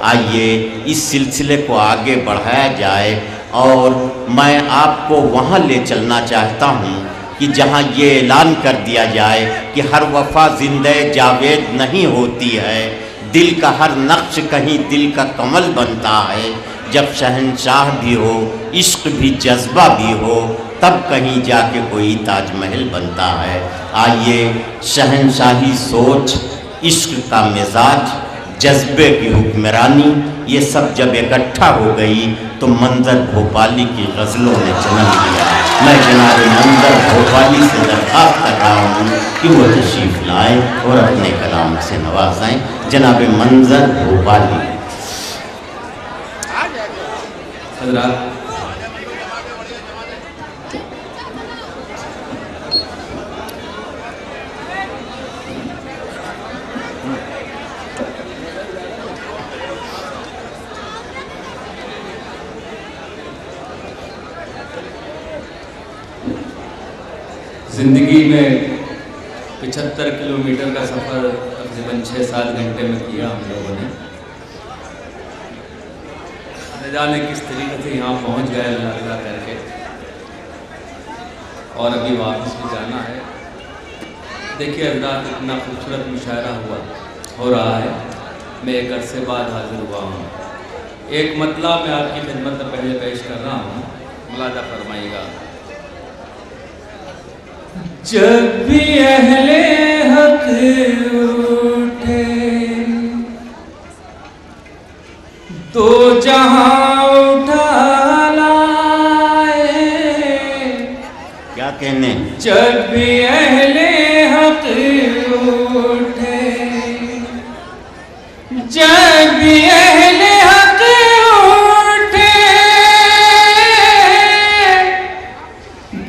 आइए इस सिलसिले को आगे बढ़ाया जाए और मैं आपको वहाँ ले चलना चाहता हूँ कि जहाँ ये ऐलान कर दिया जाए कि हर वफ़ा ज़िंदे जावेद नहीं होती है, दिल का हर नक्श कहीं दिल का कमल बनता है। जब शहंशाह भी हो, इश्क भी जज्बा भी हो, तब कहीं जाके कोई ताजमहल बनता है। आइए शहंशाही सोच, इश्क का मिजाज, जज्बे की हुक्मरानी, ये सब जब इकट्ठा हो गई तो मंजर भोपाली की गज़लों ने जन्म लिया। मैं जनाब मंजर भोपाली से दरख्वास्त कर रहा हूँ कि वो तशरीफ़ लाएँ और अपने कलाम से नवाजें। जनाब मंजर भोपाली। हज़रात, ज़िंदगी में 75 किलोमीटर का सफ़र तकरीबन 6-7 घंटे में किया हम लोगों ने। न जाने किस तरीके से यहाँ पहुँच गए अल्लाह करके, और अभी वापस भी जाना है। देखिए हज़रात, इतना खूबसूरत मुशायरा हो रहा है। मैं एक अरसे बाद हाजिर हुआ हूँ। एक मतला मैं आपकी खिदमत में पहले पेश कर रहा हूँ, मुलाज़ा फरमाइएगा। जब भी अहले हक उठे तो जहां उठा लाए। क्या कहने? जब भी अहले हक उठे, जब भी अहले हक उठे,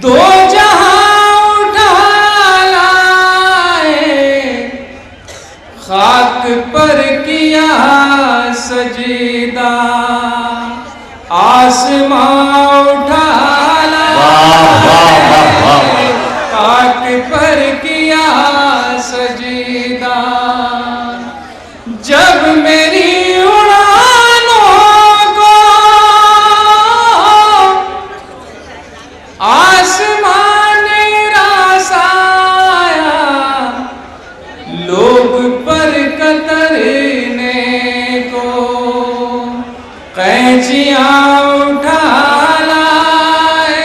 दो खाक पर किया सजदा, आसमां उठा लाए। खाक पर किया सजदा, जब मेरी उड़ानों को आसमान रासाया, लोग पर कतरने को कैंचियां उठा लाए।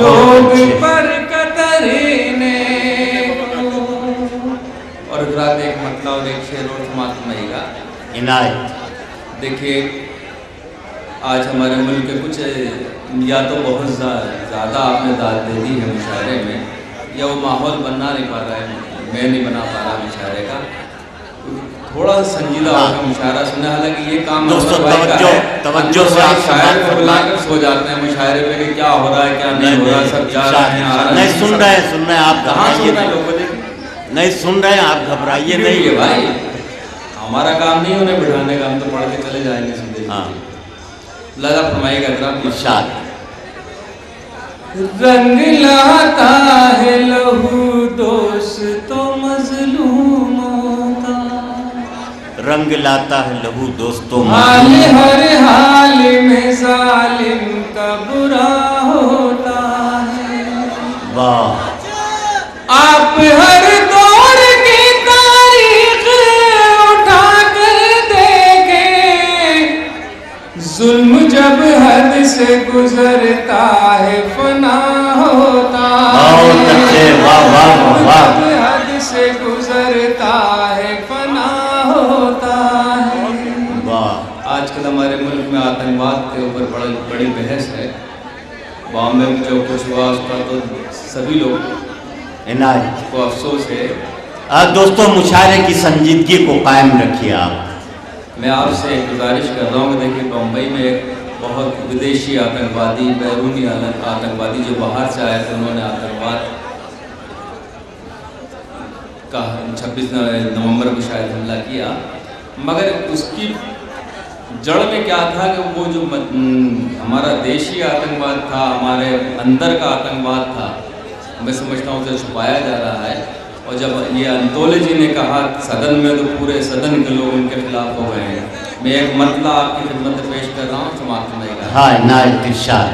लोग पर कतरने को। और गुजरात एक मतलब और एक शेर और समात्माएगा इनायत। देखिए, आज हमारे मुल्क के कुछ या तो बहुत ज़्यादा आपने दाद दे दी है मुशायरे में, या वो माहौल बनना नहीं पा रहा है, मैं नहीं बना पा रहा मुशायरे का। थोड़ा संजीदा होकर मुशायरा सुना। हालांकि ये काम दोस्तों तवज्जो से आप शायर को बुलाकर सो जाते हैं मुशायरे पे कि क्या हो रहा है क्या नहीं हो रहा, सब जा रहे हैं आ रहे हैं। नहीं सुन रहे हैं आप घबराइए नहीं, सुन रहे हैं आप घबराइए नहीं है भाई। हमारा काम नहीं उन्हें बिठाने का, हम तो पढ़ के चले जाएंगे सीधे। हाँ, लगा फरमाइएगा जनाब इरशाद। रंग लाता है लहू दोस्तों मजलूमों का, रंग लाता है लहू दोस्तों हाल हर हाल में जालिम का बुरा होता है। वाह। आप हर दौर की तारीख उठा कर देखें, जुल्म जब हद से गुजरता है फना होता है। जब हद से गुजरता है फना होता है। आजकल हमारे मुल्क में आतंकवाद के ऊपर बड़ी बहस है। बॉम्बे में जो कुछ हुआ उसका तो सभी लोग को अफसोस है। दोस्तों मुशायरे की संजीदगी को कायम रखिए आप। मैं आपसे एक गुजारिश कर रहा हूँ कि देखिए, बम्बई में एक बहुत विदेशी आतंकवादी, बैरूनी आतंकवादी जो बाहर से आए थे, उन्होंने आतंकवाद का 26 नवंबर को शायद हमला किया। मगर उसकी जड़ में क्या था कि वो जो हमारा देशी आतंकवाद था, हमारे अंदर का आतंकवाद था, मैं समझता हूँ उसे छुपाया जा रहा है। और जब ये अंतोले जी ने कहा सदन में, तो पूरे सदन के लोग उनके खिलाफ हो गए हैं। मैं एक मतला आपकी खिदमत में पेश कर रहा हूँ, समाप्त सुनाएगा। हाँ नायत इरशाद।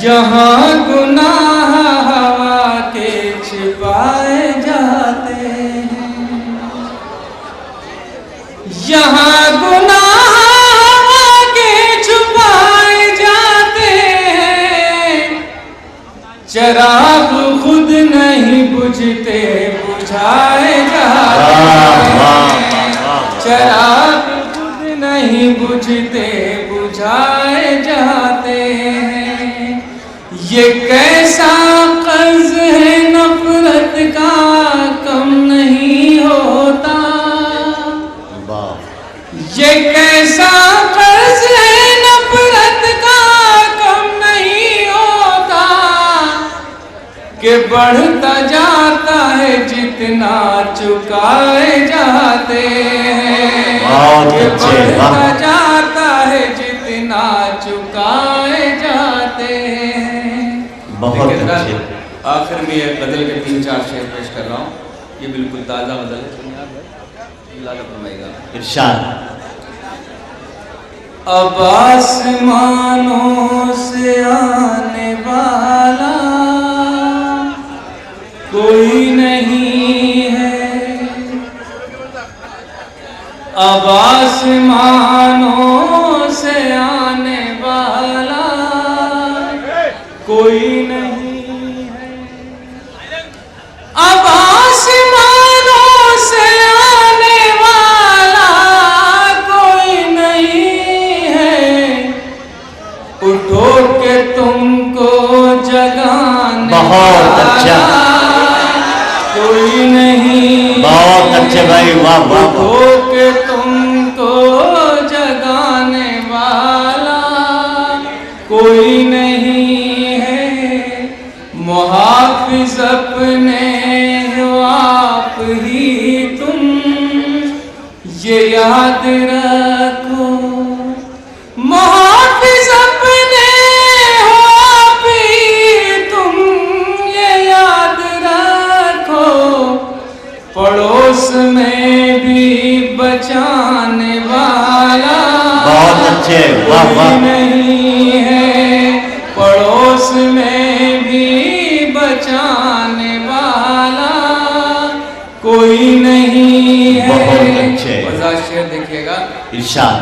यहाँ गुनाह हवा के छिपाए जाते हैं, यहाँ गुनाह हवा के छुपाए जाते हैं, चराग खुद नहीं बुझते बुझाए जाते हैं, चराग खुद नहीं बुझते बुझाए जाते हैं। ये कैसा कर्ज है नफरत का कम नहीं होता, ये कैसा कर्ज है नफरत का कम नहीं होता, कि बढ़ता जाता है जितना चुकाए जाते हैं, कि बढ़ता जाता है जितना चुकाए जाते हैं। बहुत अच्छे। आखिर में एक गजल के 3-4 शेर पेश कर रहा हूँ, ये बिल्कुल ताज़ा गजल है, फरमाएगा इरशाद। अब आसमानों से आने वाला कोई नहीं है, अब आसमानों से आने वाला कोई नहीं है, अब आसमानों से आने वाला कोई नहीं है, उठो के तुमको जगाने बहुत अच्छा, कोई नहीं, बहुत अच्छे भाई, वाह वाह। उठो के तुमको जगाने वाला कोई नहीं है, मुहाफिज अपने हो आप ही तुम, ये याद रखो, मुहाफिज अपने हो आप ही तुम, ये याद रखो, पड़ोस में भी बचाने वाला बहुत अच्छे, वाह वाह। नहीं है, पड़ोस में भी बचाने वाला कोई नहीं है। बहुत अच्छे। मज़ा शेर देखिएगा, इरशाद।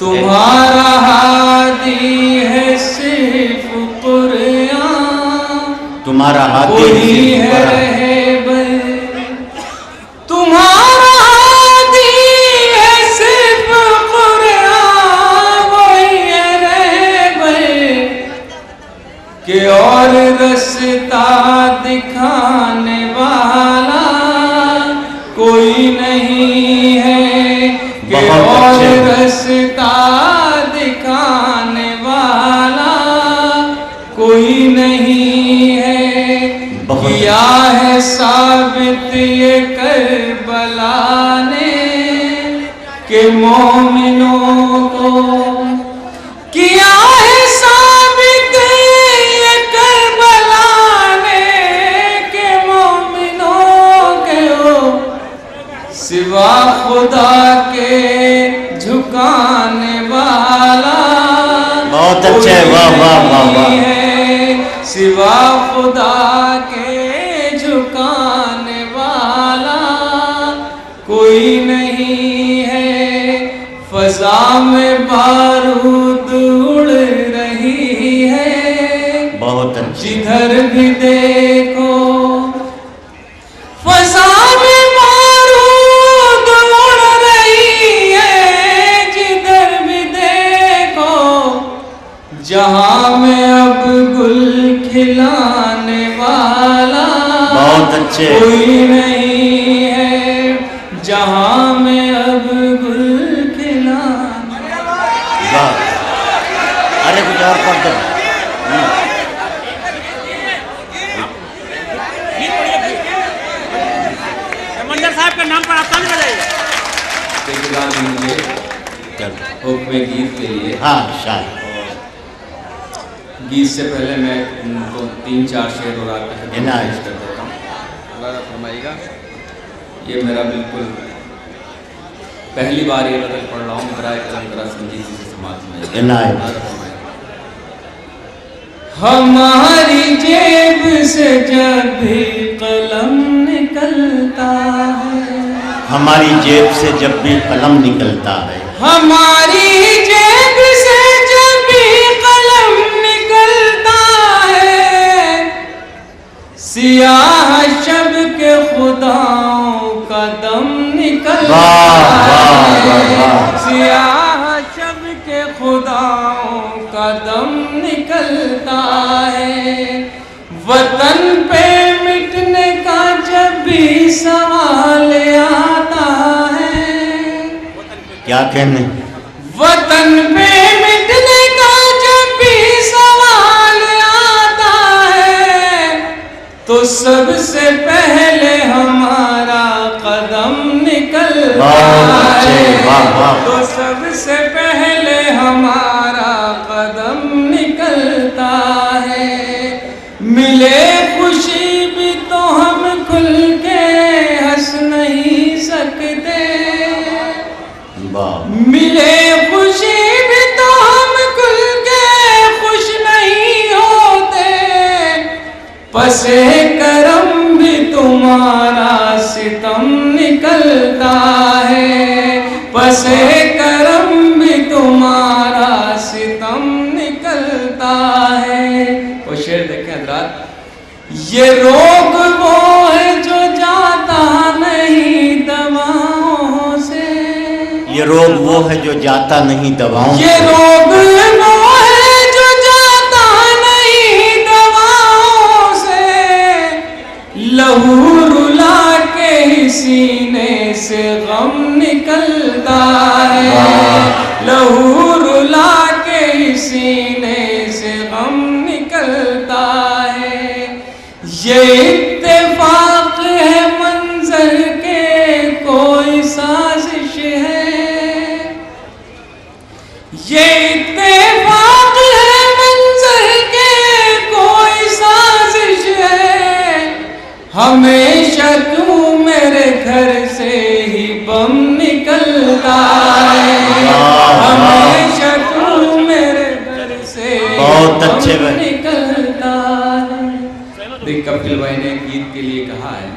तुम्हारा हादी है सिर्फ कुरान, तुम्हारा हादी वही है रहबर, तुम्हारा हादी है सिर्फ कुरान, वही है रहबर, के और रास्ता दिखाने वाला कोई नहीं है, के और रास्ता दिखाने वाला कोई नहीं है, किया है साबित ये करबला ने कि मोमिनों को, किया है साबित ये करबला ने कि मोमिनों के हो, सिवा खुदा के झुकाने वाला बहुत अच्छे, वाह वाह वाह वाह। सिवा खुदा के झुकाने वाला कोई नहीं है, फजा में बारूद उड़ रही है, बहुत अच्छी। जिधर भी देखो फजा में बारूद उड़ रही है, जिधर भी देखो, जहां में अब गुल खिलाने वाला बहुत अच्छे। कोई नहीं है, जहां में अब गुल खिलाने वाला। अरे कुछ और पढ़ दो। मंदिर साहब के नाम पर आप ताली बजाइए। हुक्म गीत के लिए, हाँ शायद। गीत से पहले मैं उनको 3-4 शेर और आपके साथ इनायत पेश कर देता हूँ, अल्लाह फरमाइएगा। ये मेरा बिल्कुल पहली बार ये गज़ल पढ़ रहा हूँ, बराए करम संजीदगी से समाप्त इनायत। हमारी जेब से जब भी कलम निकलता है, हमारी जेब से जब भी कलम निकलता है, हमारी जेब से जब भी कलम निकलता है, सियाह शब के खुदाओं का दम निकलता है, सियाह शब के खुदाओं का दम निकलता है। वतन पे मिटने का जब भी सवाल आता है, क्या कहने, वतन पे मिटने का जब भी सवाल आता है, तो सबसे पहले हमारा कदम निकलता है, तो सबसे पहले हमारा कदम निकलता है। मिले खुशी भी तो हम खुल के हंस नहीं सकते, मिले खुशी भी तो हम खुल के खुश नहीं होते, पसे करम भी तुम्हारा सितम निकलता है, पसे करम भी तुम्हारा सितम निकलता है। वो शेर देखें हज़रात, ये रोग वो है जो जाता नहीं दवाओं से, ये रोग वो है जो जाता नहीं दवाओं ये से, रोग वो है जो जाता नहीं दवाओं से, लहू रुला के सीने से गम निकलता है, लहू रुला के सीने से गम निकलता है। ये इत्तेफाक है मंजर के कोई साजिश है, ये इत्तेफाक है मंजर के कोई साजिश है, हमेशा तू मेरे घर से ही बम निकलता है, हमेशा तू मेरे घर से बहुत अच्छे बम भाई। निकलता है। देख कपिल भाई ने गीत के लिए कहा है,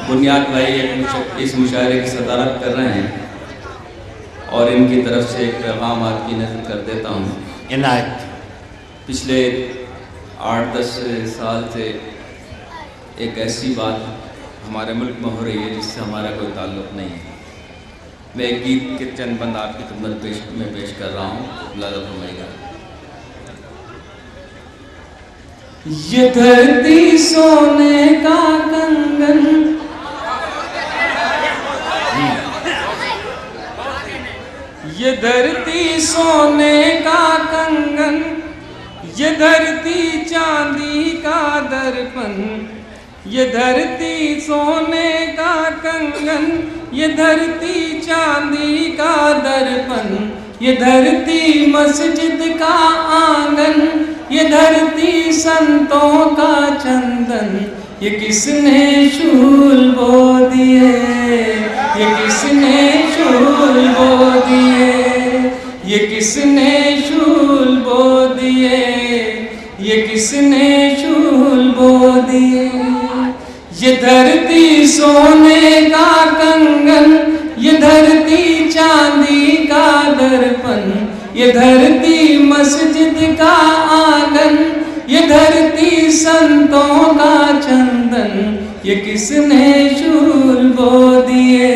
बुनियाद भाई इस मुशायरे की सदारत कर रहे हैं और इनकी तरफ से एक पैगाम आपकी नज़र कर देता हूँ। इनायत। पिछले 8-10 साल से एक ऐसी बात हमारे मुल्क में हो रही है जिससे हमारा कोई ताल्लुक़ नहीं है। मैं एक गीत के चंद बंद आपकी खिदमत में पेश कर रहा हूँ, मुलाज़ा फरमाइएगा। ये धरती सोने का कंगन, ये धरती सोने का कंगन, ये धरती चांदी का दर्पण, ये धरती सोने का कंगन, ये धरती चांदी का दर्पण, ये धरती मस्जिद का आंगन, ये धरती संतों का चंदन, ये किसने शूल बो दिए, ये किसने शूल बो दिए, ये किसने शूल बो दिए, ये किसने शूल बो दिए। ये धरती सोने का कंगन, ये धरती चांदी का दर्पण, ये धरती मस्जिद का आंगन, ये धरती संतों का चंदन, ये किसने शूल बो दिए,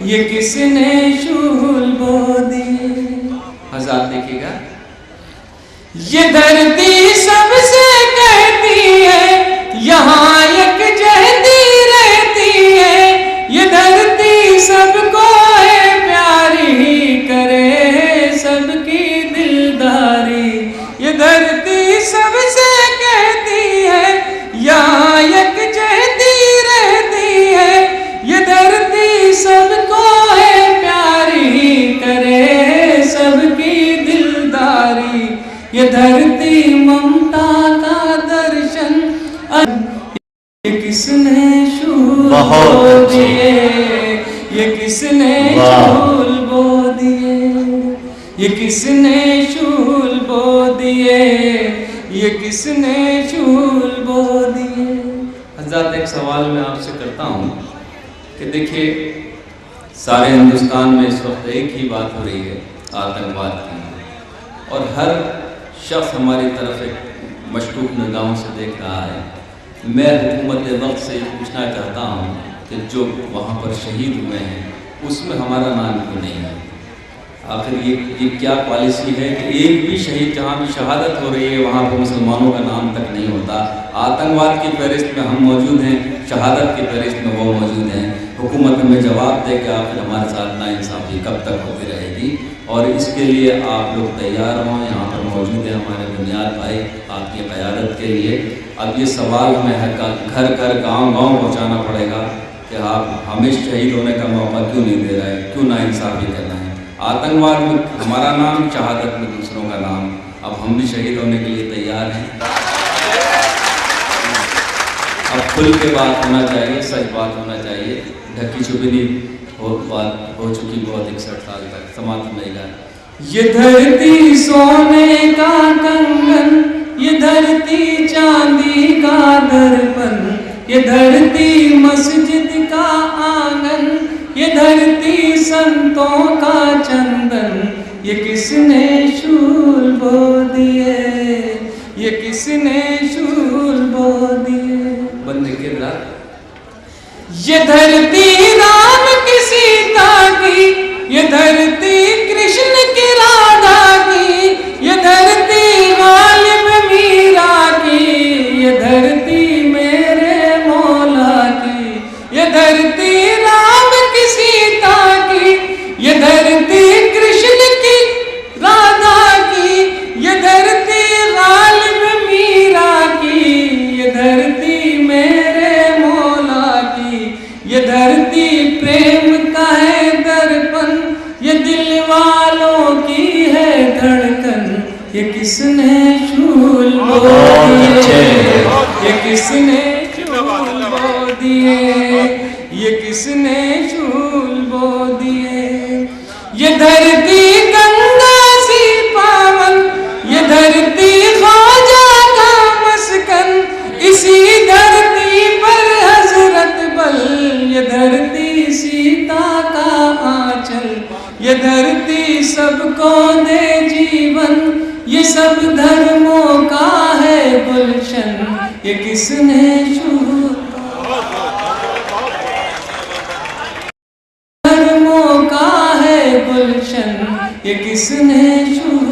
ये किसने शूल बो दिए। हज़ार देखिएगा, ये धरती सबसे कहती है यहाँ यकजहती रहती है, ये धरती सबको है प्यारी करे सबकी दिलदारी, ये धरती सबसे कहती है यहाँ यकजहती रहती है, ये धरती सबको है प्यारी करे सबकी दिलदारी, ये धरती ममता का दर्शन, ये किसने शूल बो दिए, ये किसने शूल बो दिए। ये किसने शूल बो दिए, ये किसने शूल बो दिए। हज़रत एक सवाल मैं आपसे करता हूँ कि देखिए सारे हिंदुस्तान में इस वक्त एक ही बात हो रही है आतंकवाद की, और हर शख्स हमारी तरफ एक मशकूक निगाहों से देख रहा है। मैं हुकूमत वक्त से पूछना चाहता हूँ कि जो वहाँ पर शहीद हुए हैं उसमें हमारा नाम क्यों नहीं है? आखिर ये क्या पॉलिसी है कि एक भी शहीद जहाँ भी शहादत हो रही है वहाँ पर मुसलमानों का नाम तक नहीं होता। आतंकवाद की फहरिस्त में हम मौजूद हैं, शहादत की फहरिस्त में वो मौजूद हैं। हुकूमत हमें जवाब दे कि आखिर हमारे साथ नाइंसाफ़ी कब तक होती रहेगी, और इसके लिए आप लोग तैयार हों। यहाँ पर मौजूद है हमारे बुनियाद भाई आपकी क़यादत के लिए। अब ये सवाल हमें घर घर गाँव गाँव पहुँचाना पड़ेगा कि आप हमें शहीद होने का मौका क्यों नहीं दे रहे, क्यों नाइंसाफ़ी करना है। आतंकवाद में हमारा नाम, शहादत में दूसरों का नाम। अब हम भी शहीद होने के लिए तैयार हैं। अब खुल के बात होना चाहिए, सच बात होना चाहिए। ढकी छुपी नहीं बात हो चुकी बहुत 61 साल तक। समाप्त नहीं कर। ये धरती सोने का कंगन, ये धरती चांदी का दर्पण, ये धरती मस्जिद का आंगन, ये धरती संतों का चंदन, ये किसने शूल बो दिए, ये किसने शूल बो दिए। बंदे के रात ये धरती राम की सीता की, ये धरती कृष्ण की राधा की, ये धरती गालिब मीरा की, ये धरती मेरे मौला की, ये धरती राम की सीता की, ये धरती कृष्ण की राधा की, ये धरती गालिब मीरा की, ये धरती मेरे मौला की, ये धरती प्रेम का है दर्पण, ये दिल वालों की है धड़कन, ये किसने शूल बो दिए, ये किसने शूल बो दिए, ये किसने शूल बो दिए। ये धरती गंगा सी पावन, ये धरती ख्वाजा का मस्कन, इसी धरती पर हजरत बल, ये धरती सीता का आंचल, ये धरती सबको दे जीवन, ये सब धर्मों का है गुलशन, ये किसने शूल धर्मों का है गुलशन, ये किसने शूल